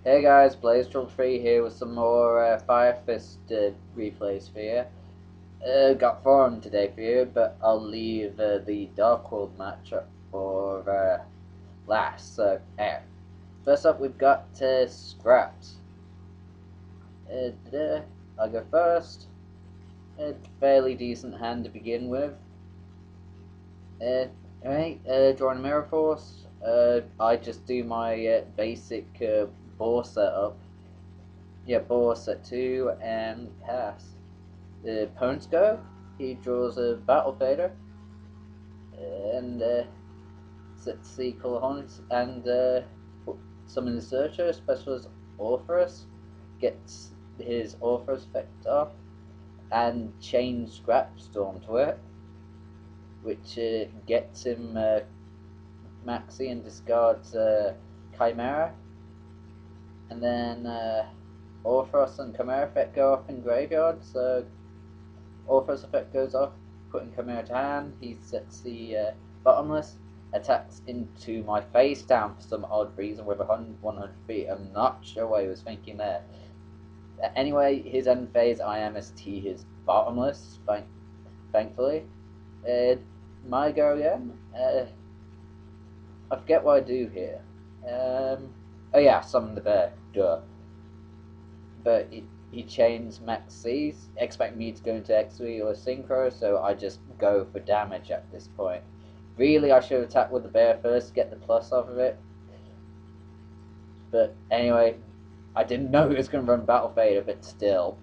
Hey guys, Blaze3 here with some more Fire Fist replays for you. Got 4 on today for you, but I'll leave the Dark World matchup for last. First up we've got Scraps. I'll go first. Fairly decent hand to begin with. Alright, drawing a Mirror Force. I just do my basic boar setup. Yeah, boar set 2 and pass. The opponent's go. He draws a Battle Fader and sets the Color Hornets and summon the Searcher. Specialist Orpheus gets his Orpheus effect off and chains Scrapstorm to it, which gets him Maxi and discards Chimera, and then Orpheus and Chimera effect go off in graveyard, so Orpheus effect goes off, putting Chimera to hand. He sets the Bottomless, attacks into my face down for some odd reason with 100 feet. I'm not sure what he was thinking there. Anyway, his end phase IMST his Bottomless, thankfully. My go again. I forget what I do here. Oh yeah, summon the bear. Duh. But he chains Max C's, expect me to go into XV or Synchro, so I just go for damage at this point. Really, I should attack with the bear first, get the plus off of it. But anyway, I didn't know it was going to run Battle Fader, but still.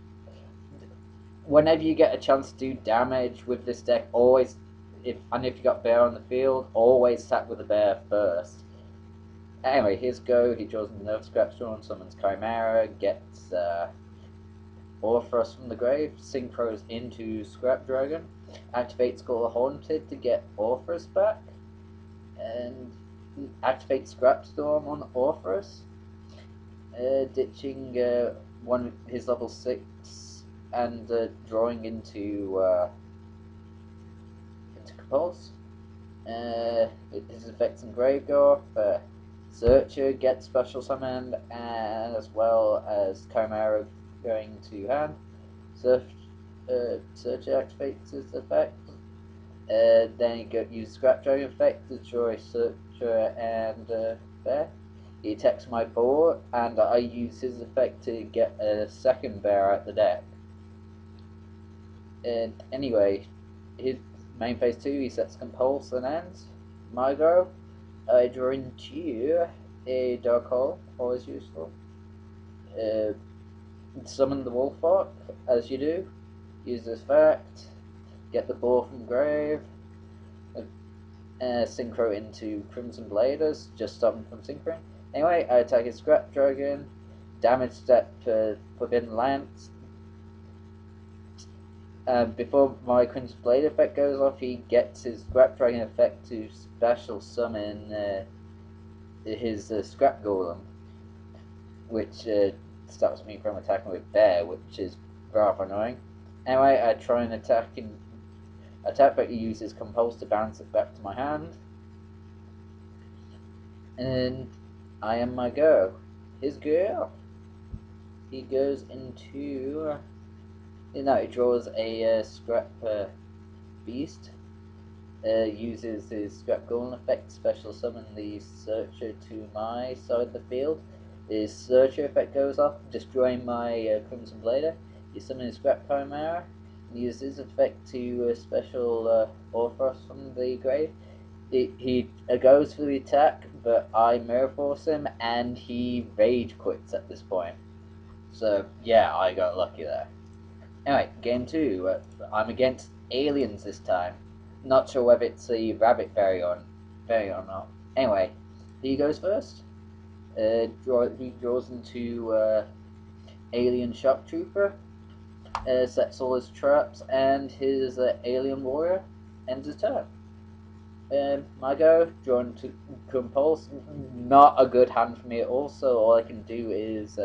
Whenever you get a chance to do damage with this deck, always, if you got bear on the field, always attack with the bear first. Anyway, here's go. He draws a Nerve Scrapstorm, summons Chimera, gets Orpheus from the grave, synchros into Scrap Dragon, activates Skull Haunted to get Orpheus back, and activates Scrapstorm on Orpheus, ditching one of his level 6 and drawing into Compulse. His effects in Grave go off. Searcher gets special summoned, and as well as Chimera going to hand. Searcher activates his effect. Then he use Scrap Dragon effect to destroy Searcher and Bear. He attacks my board, and I use his effect to get a second bear out the deck. And anyway, his main phase 2, he sets Compulse and ends. My go. I draw into a Dark Hole, always useful. Summon the Wolfhawk, as you do. Use this fact. Get the ball from grave. Synchro into Crimson Bladers, just stop him from synchroing. Anyway, I attack his Scrap Dragon. Damage step Forbidden Lance. Before my Crimson Blade effect goes off, he gets his Scrap Dragon effect to special summon his Scrap Golem, which stops me from attacking with Bear, which is rather annoying. Anyway, I try and attack, but he uses Compulse to bounce it back to my hand. And I am my go. His go. He goes into... No, he draws a Scrap Beast, uses his Scrap Golem effect, special summon the Searcher to my side of the field. His Searcher effect goes off, destroying my Crimson Blader. He summons Scrap Chimera, and uses his effect to special Orpheus from the grave. He goes for the attack, but I Mirror Force him, and he Rage quits at this point. So yeah, I got lucky there. Anyway, game 2. I'm against aliens this time. Not sure whether it's a rabbit variant or not. Anyway, he goes first. He draws into Alien Shock Trooper. Sets all his traps, and his Alien Warrior ends his turn. My go, drawn to Compulse. Not a good hand for me at all, so all I can do is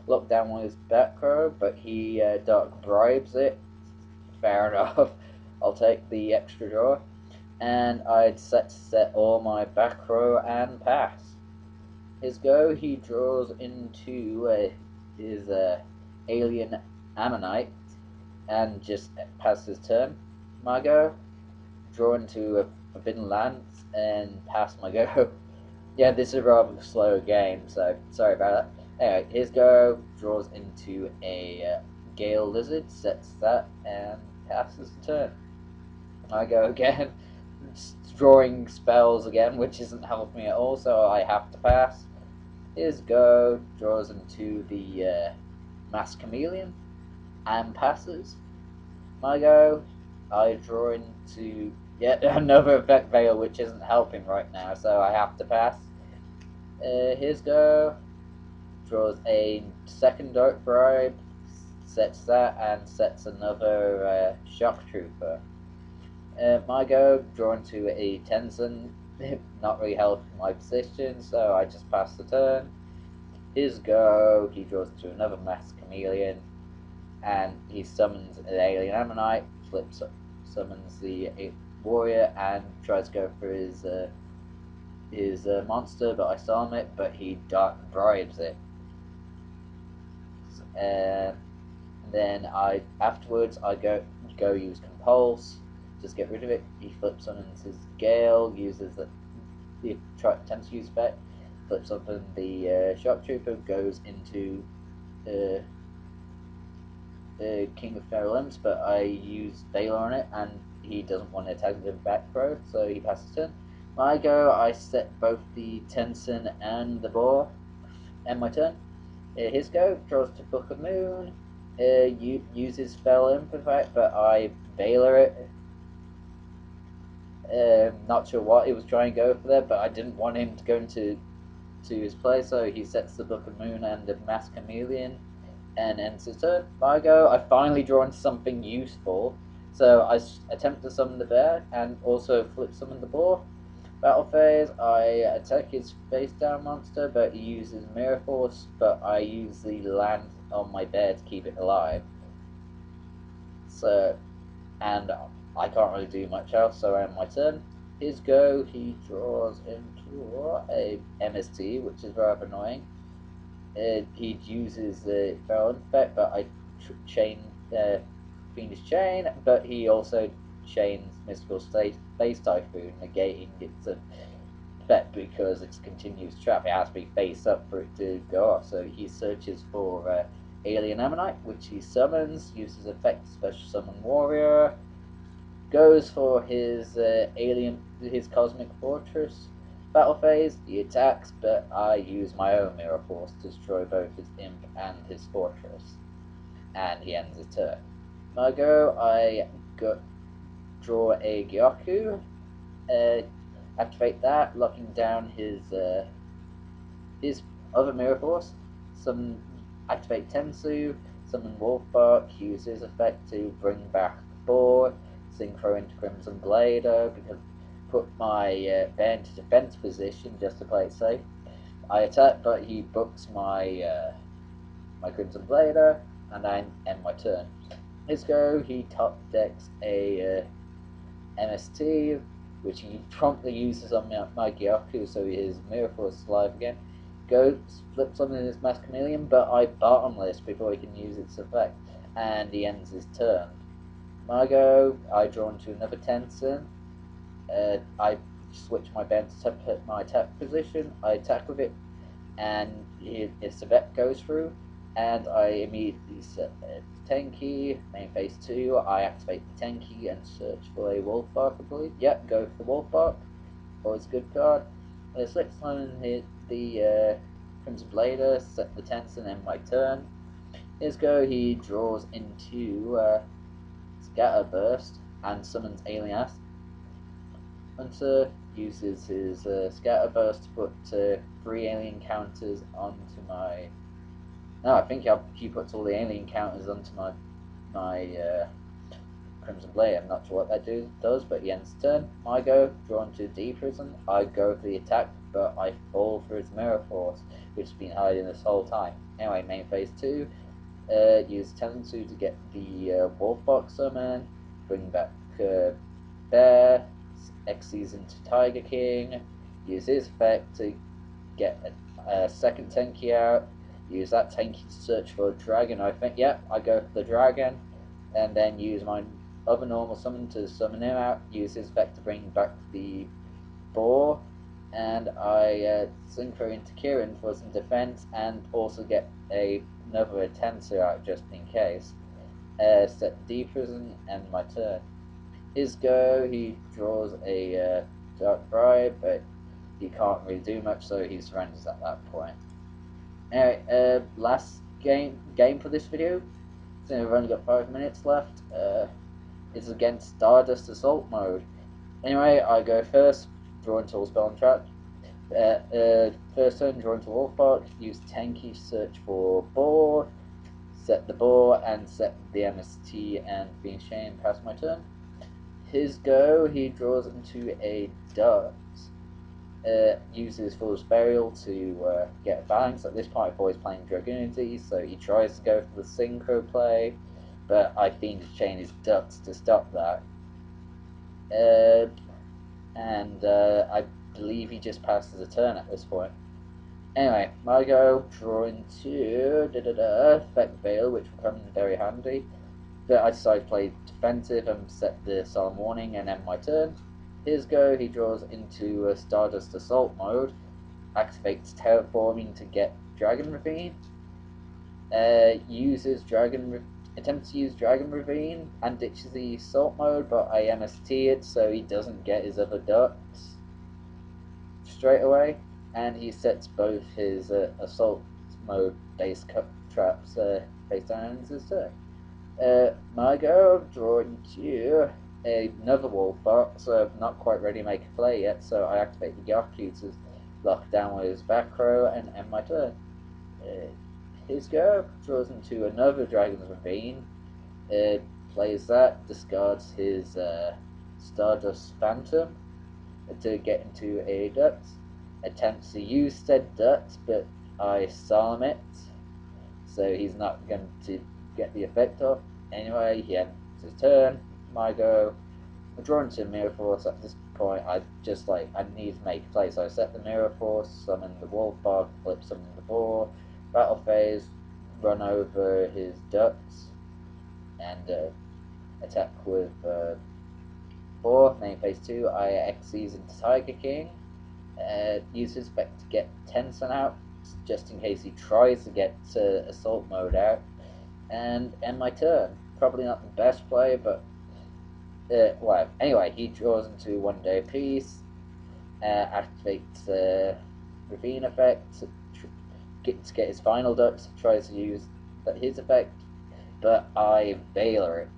look down on his back row, but he dark bribes it. Fair enough. I'll take the extra draw. And I'd set all my back row and pass. His go, he draws into his alien ammonite and just passes his turn. My go, draw into a forbidden lance and pass my go. Yeah, this is a rather slow game, so sorry about that. Anyway, his go, draws into a gale lizard, sets that, and passes the turn. I go again, drawing spells again, which isn't helping me at all, so I have to pass. His go, draws into the mass chameleon, and passes. My go, I draw into yet another effect veil, which isn't helping right now, so I have to pass. His go, draws a second dark bribe, sets that, and sets another shock trooper. My go, drawn to a Tenzin, not really helping my position, so I just pass the turn. His go, he draws to another mass chameleon, and he summons an alien ammonite, summons the warrior, and tries to go for his monster, but I saw it, but he bribes it. Then afterwards I go use compulse, just get rid of it. He flips on into his gale, uses the attempts to use effect, flips up on the shock trooper, goes into King of Feral Imps, but I use Valor on it, and he doesn't want to attack the back row, so he passes turn. My go, I set both the Tenzin and the boar, and my turn. His go, draws to Book of Moon, uses Feral Imp effect, but I Valor it. Not sure what he was trying to go for there, but I didn't want him to go into his play, so he sets the Book of Moon and the Mass Chameleon, and ends his turn. My go, I finally draw into something useful, so I attempt to summon the bear, and also flip summon the boar. Battle phase, I attack his face down monster, but he uses Mirror Force, but I use the land on my bear to keep it alive. So, and I can't really do much else, so I end my turn. His go, he draws into a MST, which is rather annoying. He uses the Feral effect, but I chain Fiendish Chain, but he also chains Mystical Space Typhoon, negating its effect because it's continuous trap. It has to be face up for it to go off, so he searches for Alien Ammonite, which he summons, uses effect Special Summon Warrior, goes for his his Cosmic Fortress. Battle phase, he attacks, but I use my own Mirror Force to destroy both his Imp and his Fortress, and he ends his turn. My go, I draw a Gyoku, activate that, locking down his other Mirror Force, activate Tensu, summon Wolfbark, use his effect to bring back 4, synchro into Crimson Blader, because put my bear into defense position just to play it safe. I attack, but he books my my Crimson Blader, and I end my turn. His go, he top decks a MST, which he promptly uses on my Gyoku, so his Mirror Force is alive again. Goes, flips on his Mass Chameleon, but I bottomless before he can use its effect, and he ends his turn. My go, I draw into another Tenzin. I switch my bend to my attack position, I attack with it, and its effect goes through, and I immediately set Tenki, main phase 2, I activate the Tenki and search for a Wolfbark, I believe. Yep, go for the Wolfbark, always a good card. Select summon the Crimson Blader, set the Tenzin, end my turn. His go, he draws into Scatterburst and summons Alien Hunter, uses his Scatterburst to put 3 alien counters onto my... No, I think he puts all the alien counters onto my Crimson Blade. I'm not sure what that does, but he ends the turn. My go, drawn to D Prison. I go for the attack, but I fall for his Mirror Force, which has been hiding this whole time. Anyway, main phase 2, use Tensu to get the Wolfbark summon, bring back Bear, Xyz into Tiger King, use his effect to get a second Tenki out, use that Tenki to search for a dragon. I think, yeah, I go for the dragon, and then use my other normal summon to summon him out, use his effect to bring back the boar, and I synchro into Kieran for some defense, and also get another Tensu out just in case. Set D prison, and my turn. His go, he draws a Dark Bribe, but he can't really do much, so he surrenders at that point. Anyway, last game for this video, so we've only got 5 minutes left, is against Stardust Assault mode. Anyway, I go first, draw into all spell and trap. First turn, draw into Wolfbark, use Tenki, search for boar, set the boar, and set the MST and being shamed past my turn. His go, he draws into a Ducks. Uses Fool's Burial to get a balance. At this point, I've always playing Dragoonity, so he tries to go for the synchro play, but I Fiendish Chain his Ducks to stop that. I believe he just passes a turn at this point. Anyway, my go, draw into Effect Veil, which will come in very handy. But I decide to play defensive and set the Solemn Warning and end my turn. His go, he draws into Stardust Assault mode, activates Terraforming to get Dragon Ravine, attempts to use Dragon Ravine and ditches the Assault mode, but I MST it so he doesn't get his other ducks straight away, and he sets both his Assault mode base traps face down into his turn. My go, draw into another Wolfbark, so I'm not quite ready to make a play yet, so I activate the Ygopro to lock down with his back row and end my turn. His go, draws into another Dragon's Ravine, plays that, discards his Stardust Phantom to get into a Ducks, attempts to use said Ducks, but I Solemn it, so he's not going to get the effect off. Anyway, he ends his turn. My go, I draw into Mirror Force. At this point, I need to make a play, so I set the Mirror Force, summon the Wolfbark, flip summon the boar, battle phase, run over his ducks, and attack with boar. Main phase 2, I Xyz into Tiger King, use his effect to get Tensen out, just in case he tries to get Assault mode out, and end my turn. Probably not the best play, but well, anyway, he draws into 1 day apiece, activates Ravine effect to get his final ducks, tries to use his effect, but I Veiler it.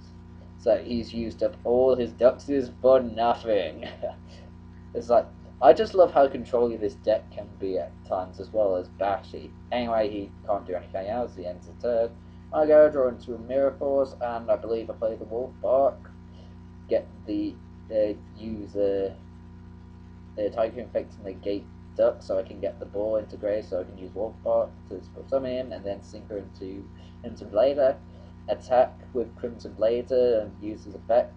So he's used up all his ducks for nothing. It's like, I just love how controlling this deck can be at times, as well as bashy. Anyway, he can't do anything else, he ends his turn. I go, draw into a Mirror Force, and I believe I play the Wolfbark. Get the use the Tiger effect to negate Duck, so I can get the ball into Grey, so I can use Wolfbark to put some in, and then synchro into Crimson Blader. Attack with Crimson Blader and use his effect.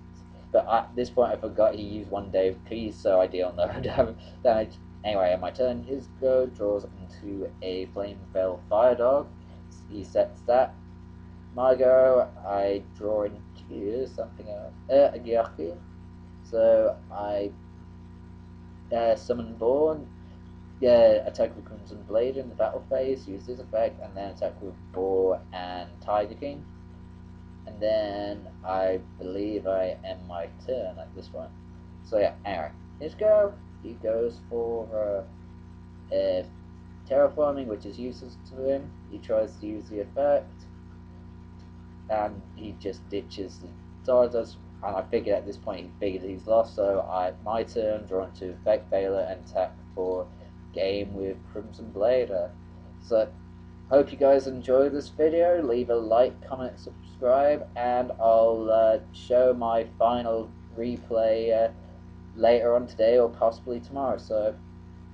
But at this point, I forgot he used 1 day apiece, so I deal no damage. Anyway, on my turn, his go, draws into a Flamefell Fire Dog. He sets that. My go, I draw into something else, a Gyaku. So I summon Born, attack with Crimson Blade in the battle phase, use this effect, and then attack with Boar and Tiger King. And then I believe I end my turn at this point. So yeah, anyway, his go, he goes for Terraforming, which is useless to him. He tries to use the effect, and he just ditches the Stardust, and I figured at this point he figured he's lost, so my turn, draw into Effect Veiler and attack for game with Crimson Blader. So, hope you guys enjoyed this video. Leave a like, comment, subscribe, and I'll show my final replay later on today or possibly tomorrow. So,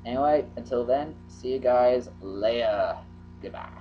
anyway, until then, see you guys later. Goodbye.